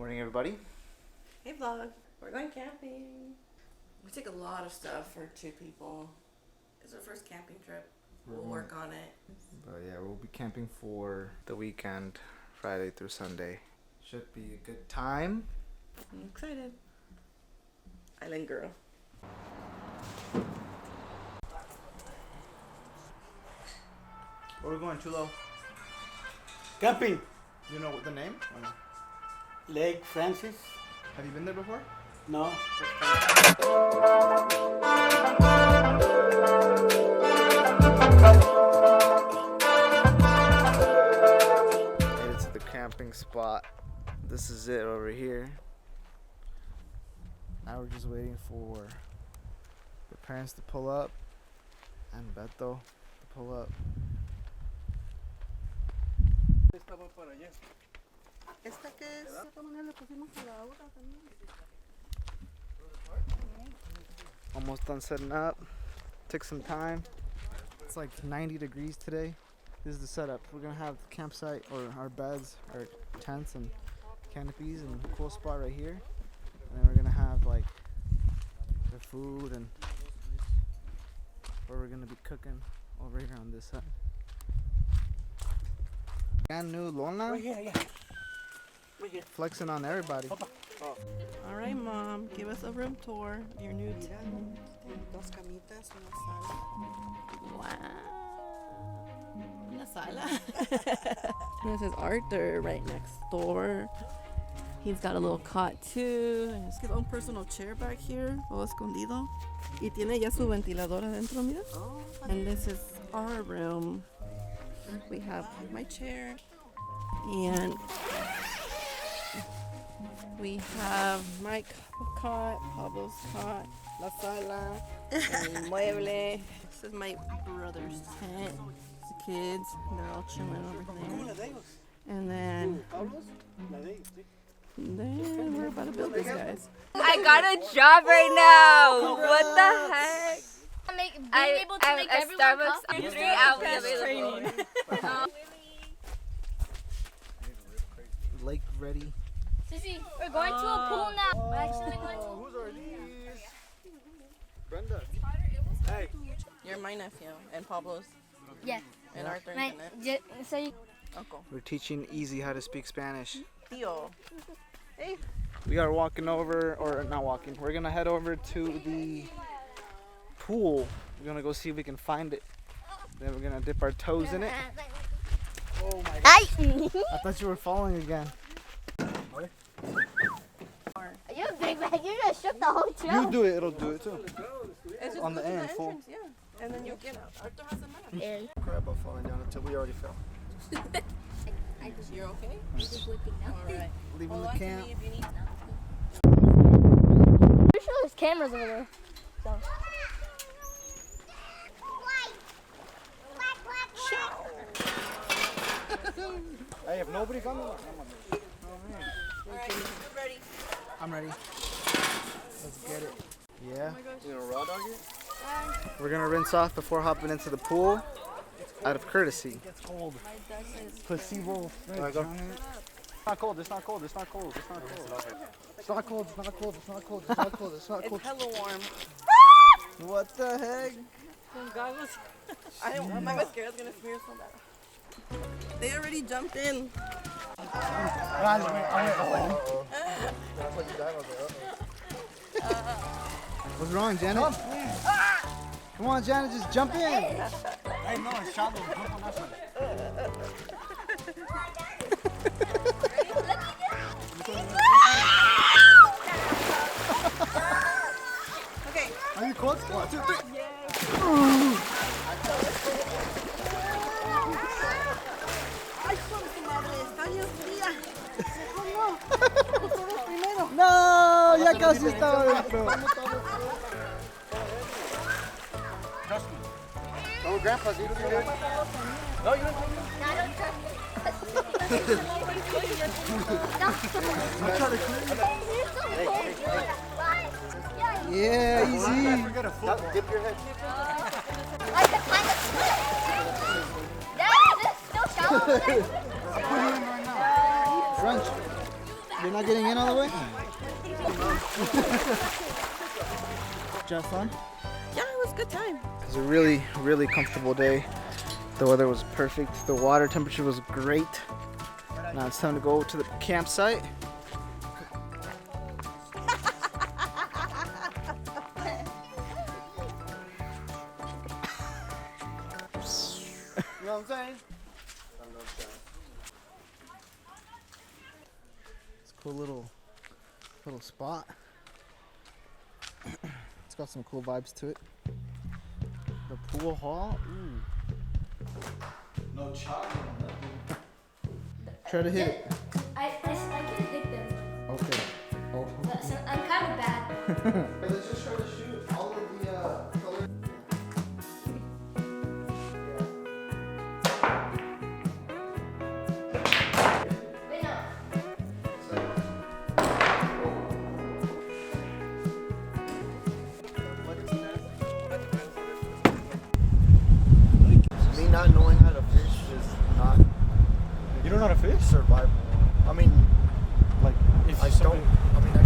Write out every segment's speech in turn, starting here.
Morning, everybody. Hey vlog, we're going camping. We take a lot of stuff for 2 people. It's our first camping trip. We'll work on it. But yeah, we'll be camping for the weekend, Friday through Sunday. Should be a good time. I'm excited. Island girl. Where are we going, Chulo? Camping. You know the name? Or no? Lake Francis. Have you been there before? No. Made it to the camping spot. This is it over here. Now we're just waiting for the parents to pull up and Beto to pull up. ¿Esta qué es? Almost done setting up. Took some time. It's like 90 degrees today. This is the setup. We're gonna have the campsite or our beds, our tents and canopies, and a cool spot right here. And then we're gonna have like the food and where we're gonna be cooking over here on this side. Brand new Lona. Yeah. Flexing on everybody. All right, Mom, give us a room tour of your new tent. Dos camitas, una sala. Wow. Una sala. This is Arthur right next door. He's got a little cot too. He's got his own personal chair back here, todo escondido. Y tiene ya su ventilador adentro, mira. And this is our room. We have my chair and we have my cot, Pablo's cot, la sala, el mueble. This is my brother's tent. The kids, they're all chilling over there. And then we're about to build this, guys. I got a job right now. What the heck? Being able to make everyone Starbucks coffee. 3 hours available. Lake ready. Sissy, we're going to a pool now. We're actually going to. Whose are these? Brenda. Hey. You're my nephew and Pablo's Yeah. and Arthur My, and Jeanette. so you, Uncle. We're teaching Easy how to speak Spanish. Tío. Hey. We are walking over, or not walking, we're gonna head over to the pool. We're gonna go see if we can find it. Then we're gonna dip our toes in it. Oh my god. I thought you were falling again. you're a big man. You're gonna shook the whole You trail. do it, it'll do it too. It's just On the go to end, full. entrance, yeah. And then you'll get out. Arthur has a map. Crap about falling down until we already fell. You're okay? Just looking now. Alright. Leaving Hold the on to camp. me if you need. Pretty sure there's cameras over there. So. Hey, if nobody comes, Alright, you're ready. I'm ready. Let's get it. Yeah. You gonna raw dog it? We're gonna rinse off before hopping into the pool out of courtesy. It's cold. Placebo. It's not cold, it's not cold, it's not cold, it's not cold. It's not cold, it's not cold, it's not cold, it's not cold, it's not cold. It's hella warm. What the heck? I didn't, my mascara's gonna smear so bad. They already jumped in. What's wrong, Janet? Come on, Janet, just jump in. Hey, no, it's shallow. Jump on that side. Okay. Are you cold? 1, 2, 3. Ay, con su madre, está bien fría. No, ya casi estaba dentro. Trust me. Oh, Grandpa's eating it. No, you don't. I don't trust Yeah, easy. Dip your head. I can find it. Dad, is it still shallow over there? Crunch. You're not getting in all the way? Did you have fun? Yeah, it was a good time. It was a really, really comfortable day. The weather was perfect. The water temperature was great. Now it's time to go to the campsite. You know what I'm saying? It's a cool little spot. It's got some cool vibes to it. The pool hall. Ooh. No chocolate. Try to hit it. I can hit them. Okay. Oh. So I'm kind of bad. Let's just try to shoot all of the colors. Wait, no. Me not knowing how to fish is not. You don't know how to fish? Survival. I mean, like, if I somebody- don't. I mean,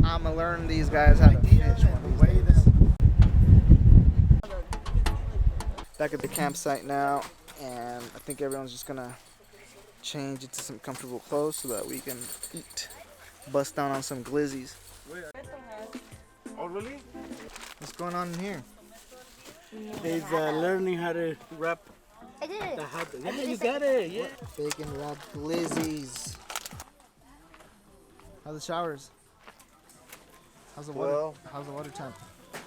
I'm gonna learn these guys how to fish one of these days. Back at the campsite now, and I think everyone's just gonna change into some comfortable clothes so that we can eat. Bust down on some glizzies. Oh, really? What's going on in here? He's learning how to wrap I did it. the hot dog. Yeah, you got it. Yeah. Bacon wrapped glizzies. How's the showers? How's the water? Well- How's the water temp? If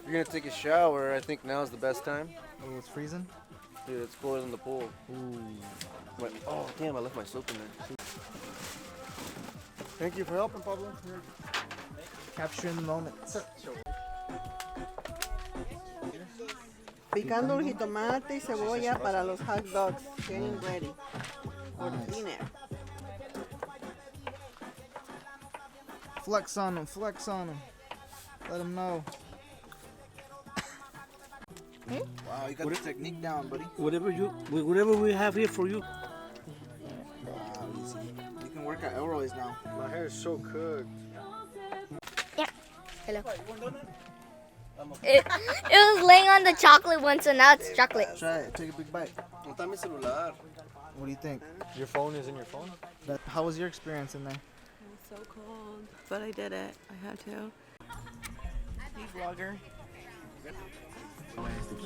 you're gonna take a shower, I think now's the best time. Oh, it's freezing. Dude, it's cooler than the pool. Ooh. But, oh, damn, I left my soap in there. Thank you for helping, Pablo. Capturing the moment. Picando el jitomate y cebolla para los hot dogs. Getting ready for dinner. Flex on them, flex on them. Let them know. Wow, you got the technique down, buddy. Whatever we have here for you. Wow, easy. You can work at Elroy's now. My hair is so cooked. Hello. It was laying on the chocolate one, so now it's chocolate. Try it. Take a big bite. No está mi celular. What do you think? Your phone is in your phone? How was your experience in there? It was so cold, but I did it. I had to. Hey, vlogger.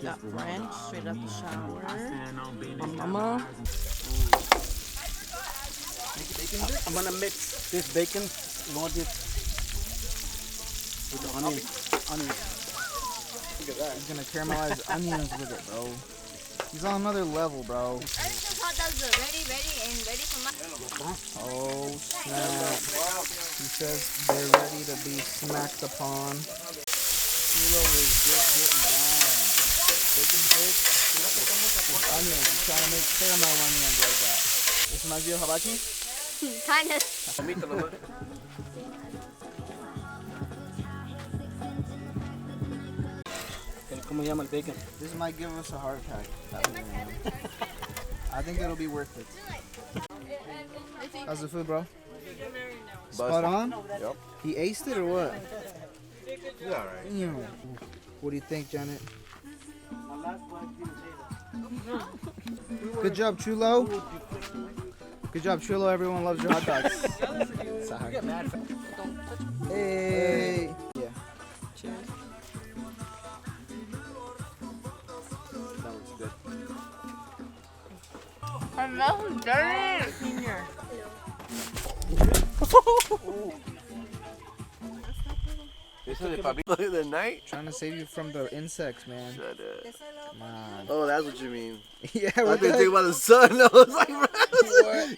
Got French straight out the shower. My mama. I'm gonna mix this bacon loaded with the onions. Look at that. He's gonna caramelize onions with it, bro. He's on another level, bro. Those hot dogs are ready for my. Oh, snap. He says they're ready to be smacked upon. Kilo is just getting down. Bacon fish with onions. He's trying to make caramel onions like that. This reminds you of hibachi? Kind of. ¿Cómo se llama el bacon? This might give us a heart attack. I think it'll be worth it. How's the food, bro? Spot on? Yep. He aced it or what? Yeah, alright. Damn. What do you think, Janet? Good job, Chulo. Good job, Chulo. Everyone loves your hot dogs. Sorry. Hey. Yeah. Cheers. That looks good. My mouth is dirty. Here. This is the Pablito of the night? Trying to save you from the insects, man. Shut up. Come on. Oh, that's what you mean. Yeah, I what didn't the think about the sun. I was like, bro,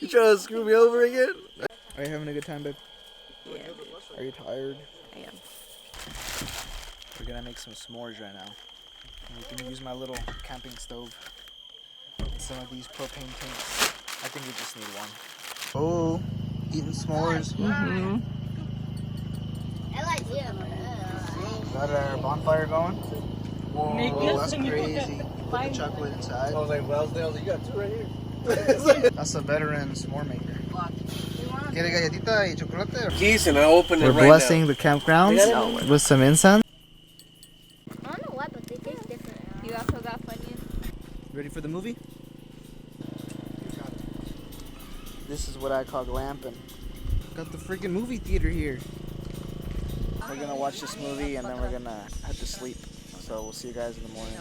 you trying to screw me over again? Are you having a good time, babe? Yeah, Are you tired? I am. We're gonna make some s'mores right now. And we can use my little camping stove and some of these propane tanks. I think we just need one. Oh, eating s'mores. Mm-hmm. I like you. Got our bonfire going. Whoa, that's crazy. Put the chocolate inside. I was like, well, you got two right here. That's a veteran s'more maker. ¿Quiere galletita y chocolate? Keys and I open it We're right blessing the campgrounds with some incense. I don't know why, but they taste different. You also got funny. Ready for the movie? This is what I call glamping. Got the freaking movie theater here. We're gonna watch this movie and then we're gonna head to sleep. So we'll see you guys in the morning.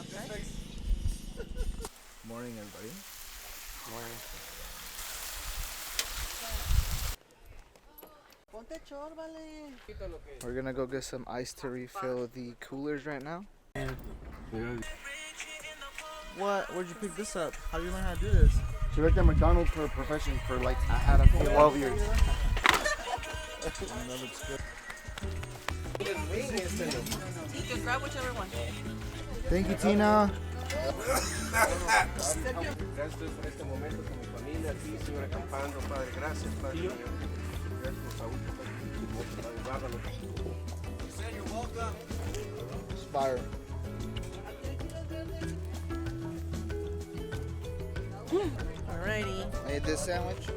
Morning, everybody. Morning. We're gonna go get some ice to refill the coolers right now. What? Where'd you pick this up? How do you learn how to do this? She worked at McDonald's for a profession for like I had it for 12 years. You can grab whichever one. Thank you, Tina. Gracias por este momento con mi familia aquí, sigo acampando, Padre. Gracias, Padre. Gracias, Saúl, It's fire. Alrighty. I ate this sandwich.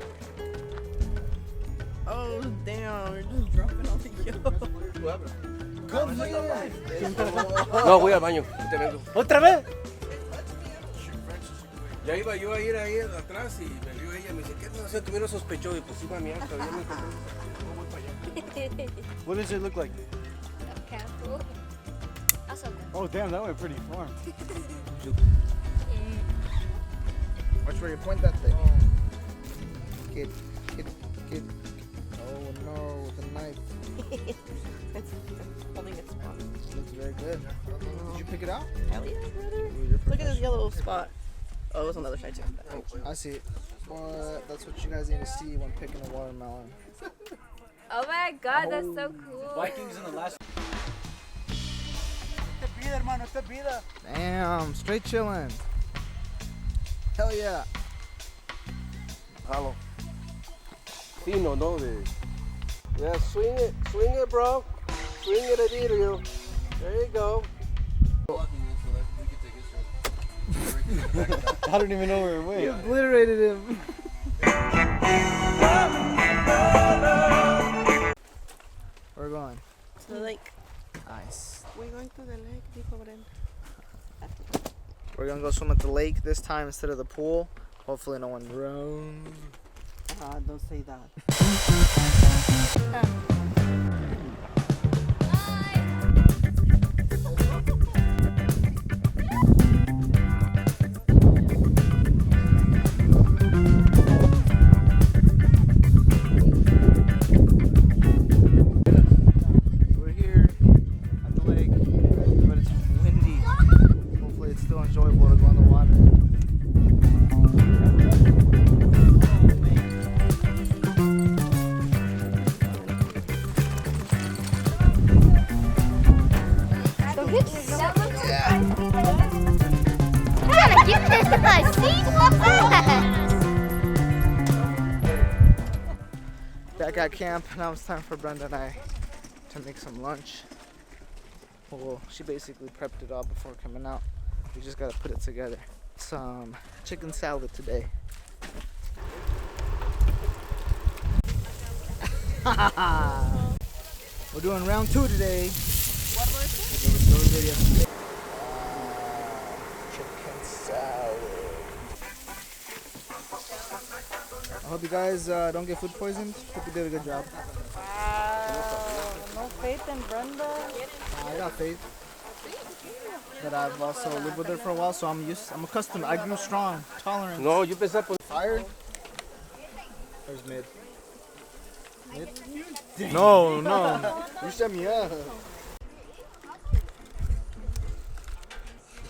Oh, damn. We're just dropping all the yo. No, voy al baño. Te vengo. ¿Otra vez? Ya iba yo a ir ahí atrás y me vio ella. Me dice, ¿qué estás haciendo? Tuvieron sospechó y pues iba a mi acta. Ya me encontré. No voy para allá. What does it look like? Careful. That's okay. Oh, damn, that went pretty far. Watch where you point that thing. Kid. Oh no, with a knife. It's holding its spot. Looks very good. Did you pick it out? Hell yeah, brother. Look at this yellow spot. Oh, it was on the other side too. I see it. But that's what you guys need to see when picking a watermelon. Oh my god, that's so cool. Vikings in the last. Te pide, hermano, te pida. Damn, straight chillin'. Hell yeah. Jalo. Fino, no? Yeah, swing it, bro. Swing it at you. There you go. I don't even know where it went. You obliterated him. We're going. To the lake. Nice. We're going to the lake, dijo Brenda. We're gonna go swim at the lake this time instead of the pool. Hopefully no one drowns. Don't say that. We're here at the lake, but it's windy. Hopefully it's still enjoyable to go in the water. Don't get yourself. I'm trying to get this to my seat. What's that? Back at camp, now it's time for Brenda and I to make some lunch. Well, she basically prepped it all before coming out. We just gotta put it together. Some chicken salad today. We're doing round 2 today. What was it? Chicken salad. I hope you guys don't get food poisoned. Hope you did a good job. No faith in Brenda. I got faith. But I've also lived with her for a while, so I'm accustomed. I grew strong, tolerant. No, yo pensé por... Fired? Where's mid? Mid? No. You set me up.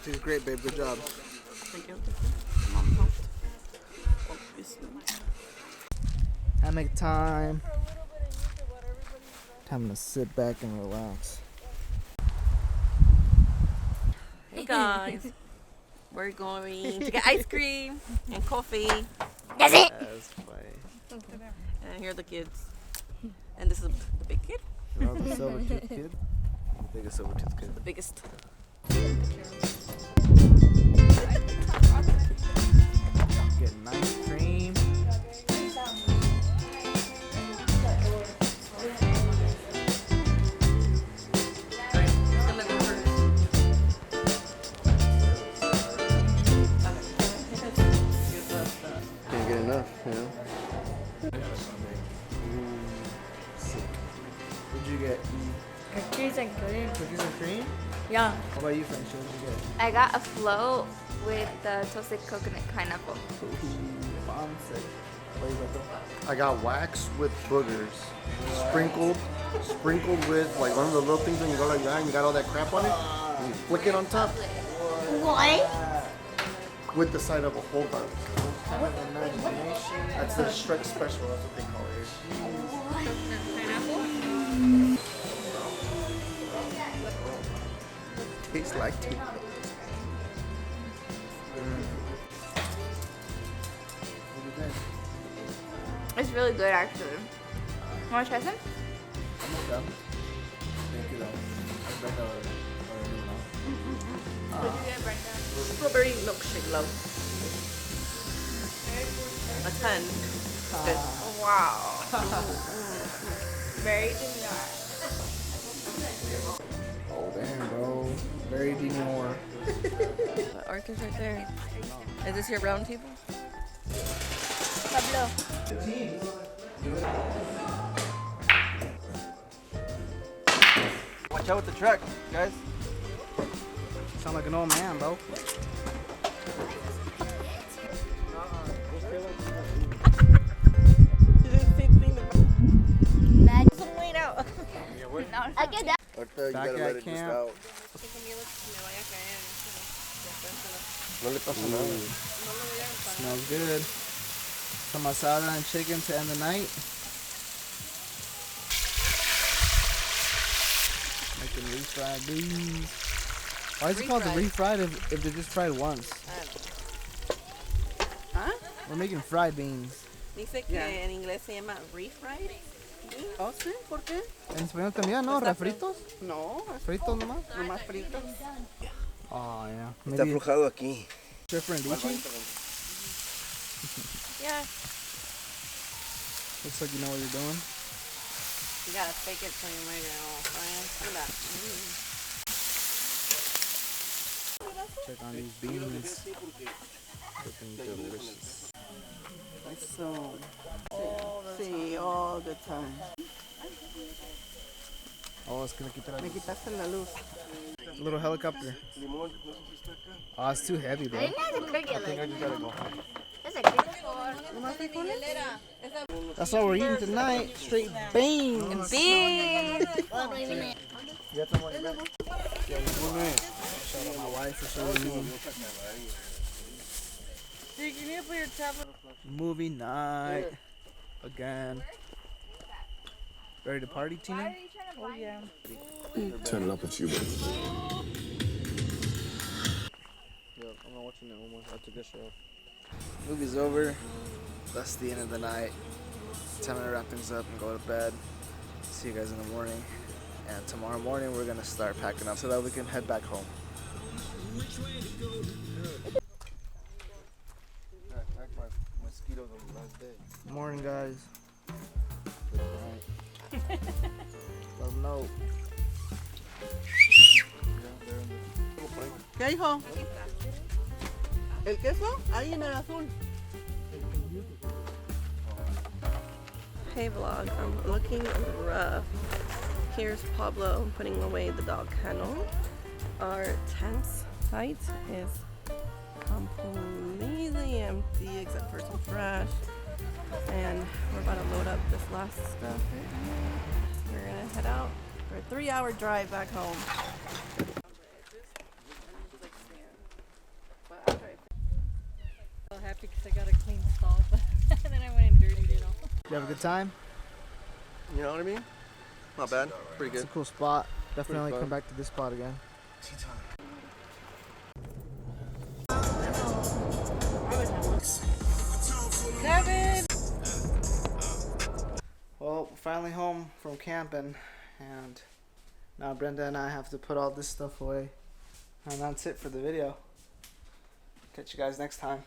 She's great, babe. Good job. Thank you. Mom helped. Obviously. Hammock time. Time to sit back and relax. Hey guys, we're going to get ice cream and coffee. That's it. That's funny. And here are the kids. And this is the big kid, You know the silver tooth kid? The biggest silver tooth kid. the biggest. Get nice cream. What'd you get? Cookies and cream. Cookies and cream? Yeah. How about you, French? What'd you get? I got a float with the toasted coconut pineapple. Fancy. What you got though? I got wax with boogers, sprinkled with like one of the little things when you go like that and you got all that crap on it. And you flick it on top What? with the side of a whole bun. Kind of imagination. That's the Shrek special. That's what they call it. Tastes like tea. It's really good actually. Wanna try some? I'm okay. Thank you though. What did you get, Brenda? Strawberry milkshake, love. A 10. Good. Wow. Very demure. Oh damn, bro. Very demure. Arthur's right there. Is this your round table? Pablo. Watch out with the truck, guys. Sound like an old man, bro. I get that. Ahorita you Back gotta at let it just camp. out. No le pasa nada. Smells good. Some asada and chicken to end the night. Making refried beans. Why is it called the refried if they're just fried once? ¿Ah? We're making fried beans. Dice que en inglés se llama refried. ¿Oh, sí? ¿Por qué? En español también, ¿no? ¿Refritos? No, ¿Fritos nomás? nomás fritos. Oh, yeah. Está Maybe aflojado aquí. different dichi? Yeah. Looks like you know what you're doing. You gotta fake it so you make it all fine. Look at that. Check on these beans. Looking delicious. So, sí, all the time. Oh, it's gonna keep it Me quitaste la luz. little helicopter. Limón, no sé si está acá. Oh, it's too heavy, bro. I didn't have a cricket I think I just gotta go. That's a cricket. That's all we're eating tonight. Straight beans. Beans. You got some on your back? Yeah, shout out my wife for showing me. Dude, you need to put your tablet. Movie night. Again. Ready to party, Tina? Oh, yeah. Turn it up a few bit. Yo, I'm not watching it anymore. That's a good show. Movie's over. That's the end of the night. Time to wrap things up and go to bed. See you guys in the morning. And tomorrow morning we're gonna start packing up so that we can head back home. Mosquitoes on the last day. Morning, guys. Alright. Let them know. ¿Qué, hijo? ¿El queso? Ahí en el azul. Hey vlog, I'm looking rough. Here's Pablo putting away the dog kennel. Our tent site is completely empty except for some trash. And we're about to load up this last stuff right here. We're gonna head out for a 3-hour drive back home. So happy because I got a clean stall, but then I went and dirtied it all. You have a good time? You know what I mean? Not bad. Pretty It's good. a cool spot. Definitely fun. come back to this spot again. Kevin! Well, we're finally home from camping, and now Brenda and I have to put all this stuff away. And that's it for the video. Catch you guys next time.